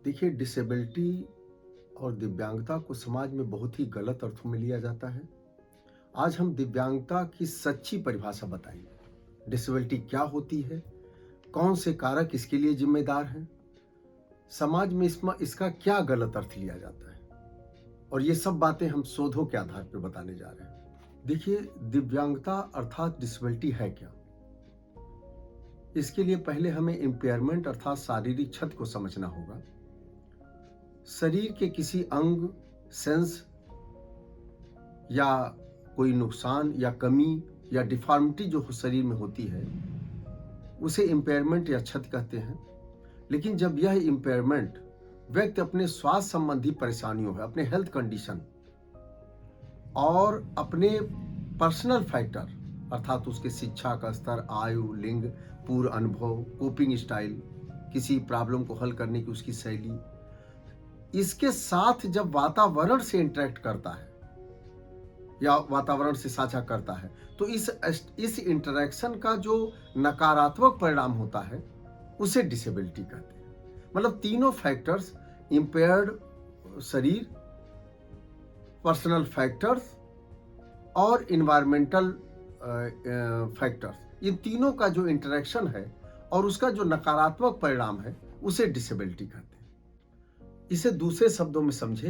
देखिए, डिसेबिलिटी और दिव्यांगता को समाज में बहुत ही गलत अर्थों में लिया जाता है। आज हम दिव्यांगता की सच्ची परिभाषा बताएंगे। डिसेबिलिटी क्या होती है, कौन से कारक इसके लिए जिम्मेदार हैं, समाज में इसका क्या गलत अर्थ लिया जाता है, और ये सब बातें हम शोधों के आधार पर बताने जा रहे हैं। देखिए, दिव्यांगता अर्थात डिसेबिलिटी है क्या। इसके लिए पहले हमें इम्पेयरमेंट अर्थात शारीरिक क्षति को समझना होगा। शरीर के किसी अंग, सेंस या कोई नुकसान या कमी या डिफॉर्मिटी जो शरीर में होती है उसे इम्पेयरमेंट या क्षति कहते हैं। लेकिन जब यह इम्पेयरमेंट व्यक्ति अपने स्वास्थ्य संबंधी परेशानियों है, अपने हेल्थ कंडीशन और अपने पर्सनल फैक्टर अर्थात उसके शिक्षा का स्तर, आयु, लिंग, पूर्व अनुभव, कोपिंग स्टाइल, किसी प्रॉब्लम को हल करने की उसकी शैली, इसके साथ जब वातावरण से इंटरेक्ट करता है या वातावरण से साझा करता है तो इस इंटरेक्शन का जो नकारात्मक परिणाम होता है उसे डिसेबिलिटी कहते हैं। मतलब तीनों फैक्टर्स, इंपेयर्ड शरीर, पर्सनल फैक्टर्स और इन्वायरमेंटल फैक्टर्स, इन तीनों का जो इंटरेक्शन है और उसका जो नकारात्मक परिणाम है उसे डिसेबिलिटी कहते हैं। इसे दूसरे शब्दों में समझे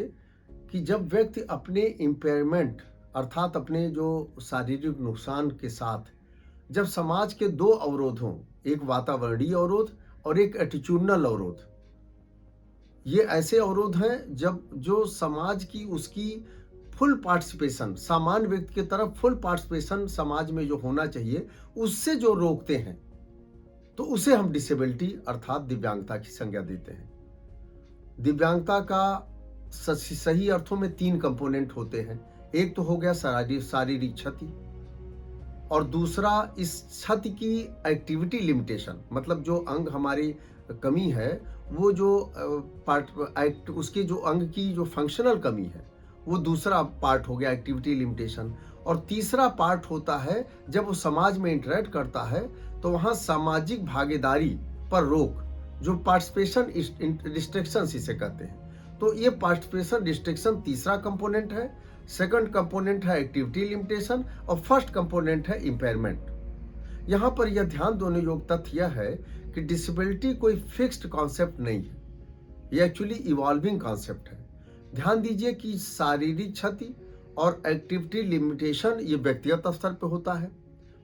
कि जब व्यक्ति अपने इम्पेयरमेंट अर्थात अपने जो शारीरिक नुकसान के साथ जब समाज के दो अवरोधों, एक वातावरणीय अवरोध और एक एटीट्यूडनल अवरोध, ये ऐसे अवरोध हैं जब जो समाज की उसकी फुल पार्टिसिपेशन, सामान्य व्यक्ति की तरफ फुल पार्टिसिपेशन समाज में जो होना चाहिए उससे जो रोकते हैं तो उसे हम डिसेबिलिटी अर्थात दिव्यांगता की संज्ञा देते हैं। दिव्यांगता का सही अर्थों में तीन कंपोनेंट होते हैं। एक तो हो गया शारीरिक क्षति, और दूसरा इस क्षति की एक्टिविटी लिमिटेशन, मतलब जो अंग हमारी कमी है वो जो उसके जो अंग की जो फंक्शनल कमी है वो दूसरा पार्ट हो गया एक्टिविटी लिमिटेशन। और तीसरा पार्ट होता है जब वो समाज में इंटरेक्ट करता है तो वहाँ सामाजिक भागीदारी पर रोक, जो पार्टिसिपेशन रिस्ट्रिक्शन इसे कहते हैं। तो ये पार्टिसिपेशन रिस्ट्रिक्शन तीसरा कंपोनेंट है, सेकंड कंपोनेंट है एक्टिविटी लिमिटेशन और फर्स्ट कंपोनेंट है इम्पेयरमेंट। यहाँ पर यह ध्यान देने योग्य तथ्य यह है कि डिसेबिलिटी कोई फिक्स्ड कॉन्सेप्ट नहीं है, यह एक्चुअली इवॉल्विंग कॉन्सेप्ट है। ध्यान दीजिए कि शारीरिक क्षति और एक्टिविटी लिमिटेशन ये व्यक्तिगत स्तर पे होता है,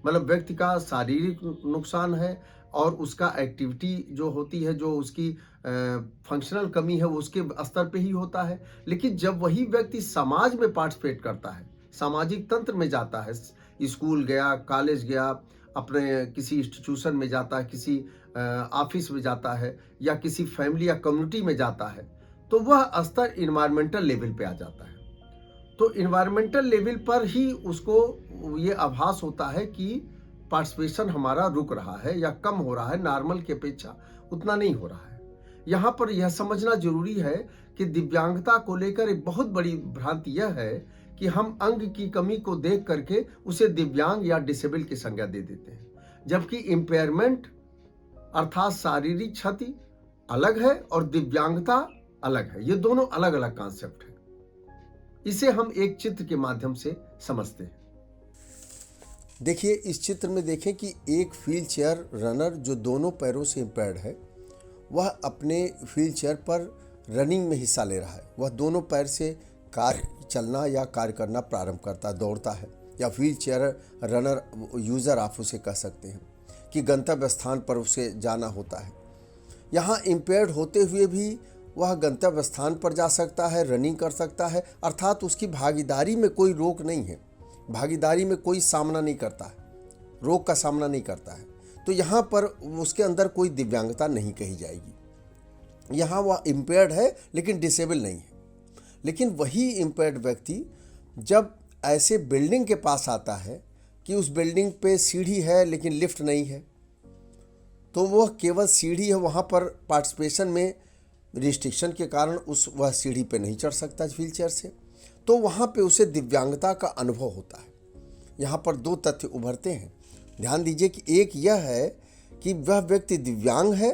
मतलब व्यक्ति का शारीरिक नुकसान है और उसका एक्टिविटी जो होती है, जो उसकी फंक्शनल कमी है वो उसके स्तर पे ही होता है। लेकिन जब वही व्यक्ति समाज में पार्टिसिपेट करता है, सामाजिक तंत्र में जाता है, स्कूल गया, कॉलेज गया, अपने किसी इंस्टीट्यूशन में जाता है, किसी ऑफिस में जाता है या किसी फैमिली या कम्युनिटी में जाता है, तो वह स्तर इन्वायरमेंटल लेवल पे आ जाता है। तो इन्वायरमेंटल लेवल पर ही उसको ये आभास होता है कि पार्टिसिपेशन हमारा रुक रहा है या कम हो रहा है, नॉर्मल की अपेक्षा उतना नहीं हो रहा है। यहाँ पर यह समझना जरूरी है कि दिव्यांगता को लेकर एक बहुत बड़ी भ्रांति यह है कि हम अंग की कमी को देख करके उसे दिव्यांग या डिसेबल की संज्ञा दे देते हैं, जबकि इम्पेयरमेंट अर्थात शारीरिक क्षति अलग है और दिव्यांगता अलग है। ये दोनों अलग अलग कॉन्सेप्ट है। इसे हम एक चित्र के माध्यम से समझते हैं। देखिए, इस चित्र में देखें कि एक व्हील चेयर रनर जो दोनों पैरों से इम्पेयर्ड है वह अपने व्हील चेयर पर रनिंग में हिस्सा ले रहा है। वह दोनों पैर से कार्य चलना या कार्य करना प्रारंभ करता है, दौड़ता है, या व्हील चेयर रनर यूज़र आप उसे कह सकते हैं कि गंतव्य स्थान पर उसे जाना होता है। यहाँ इम्पेयर्ड होते हुए भी वह गंतव्य स्थान पर जा सकता है, रनिंग कर सकता है, अर्थात उसकी भागीदारी में कोई रोक नहीं है, भागीदारी में कोई सामना नहीं करता है, रोग का सामना नहीं करता है। तो यहाँ पर उसके अंदर कोई दिव्यांगता नहीं कही जाएगी। यहाँ वह इम्पेयर्ड है लेकिन डिसेबल नहीं है। लेकिन वही इम्पेयर्ड व्यक्ति जब ऐसे बिल्डिंग के पास आता है कि उस बिल्डिंग पे सीढ़ी है लेकिन लिफ्ट नहीं है, तो वह केवल सीढ़ी है, वहाँ पर पार्टिसिपेशन में रिस्ट्रिक्शन के कारण वह सीढ़ी पे नहीं चढ़ सकता व्हील चेयर से, तो वहाँ पे उसे दिव्यांगता का अनुभव होता है। यहाँ पर दो तथ्य उभरते हैं। ध्यान दीजिए कि एक यह है कि वह व्यक्ति दिव्यांग है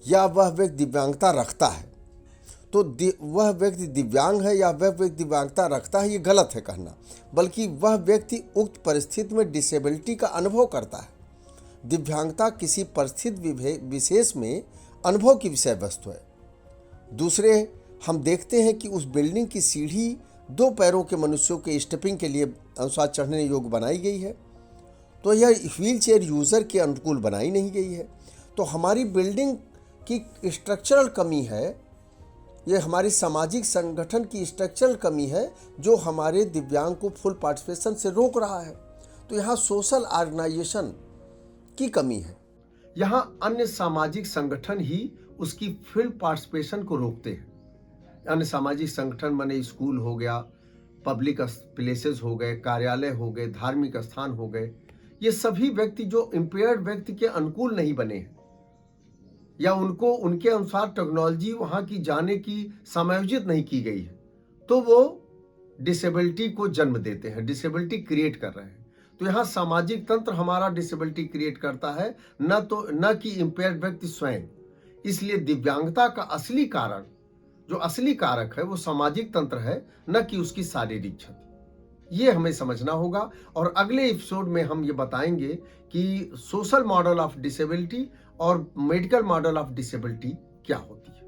या वह व्यक्ति दिव्यांगता रखता है, तो वह व्यक्ति दिव्यांग है या वह व्यक्ति दिव्यांगता रखता है, ये गलत है कहना, बल्कि वह व्यक्ति उक्त परिस्थिति में डिसेबिलिटी का अनुभव करता है। दिव्यांगता किसी परिस्थिति विशेष में अनुभव की विषय वस्तु है। दूसरे, हम देखते हैं कि उस बिल्डिंग की सीढ़ी 2 पैरों के मनुष्यों के स्टेपिंग के लिए अनुसार चढ़ने योग्य बनाई गई है, तो यह व्हील चेयर यूज़र के अनुकूल बनाई नहीं गई है। तो हमारी बिल्डिंग की स्ट्रक्चरल कमी है, ये हमारी सामाजिक संगठन की स्ट्रक्चरल कमी है जो हमारे दिव्यांग को फुल पार्टिसिपेशन से रोक रहा है। तो यहाँ सोशल ऑर्गेनाइजेशन की कमी है। यहाँ अन्य सामाजिक संगठन ही उसकी फुल पार्टिसिपेशन को रोकते हैं। अन्य सामाजिक संगठन माने स्कूल हो गया, पब्लिक प्लेसेस हो गए, कार्यालय हो गए, धार्मिक स्थान हो गए, ये सभी व्यक्ति जो इम्पेयर्ड व्यक्ति के अनुकूल नहीं बने हैं या उनको उनके अनुसार टेक्नोलॉजी वहाँ की जाने की समायोजित नहीं की गई है, तो वो डिसेबिलिटी को जन्म देते हैं, डिसेबिलिटी क्रिएट कर रहे हैं। तो यहाँ सामाजिक तंत्र हमारा डिसेबिलिटी क्रिएट करता है, न कि इम्पेयर्ड व्यक्ति स्वयं। इसलिए दिव्यांगता का असली कारण, जो असली कारक है, वो सामाजिक तंत्र है, न कि उसकी शारीरिक क्षति। ये हमें समझना होगा। और अगले एपिसोड में हम ये बताएंगे कि सोशल मॉडल ऑफ डिसेबिलिटी और मेडिकल मॉडल ऑफ डिसेबिलिटी क्या होती है।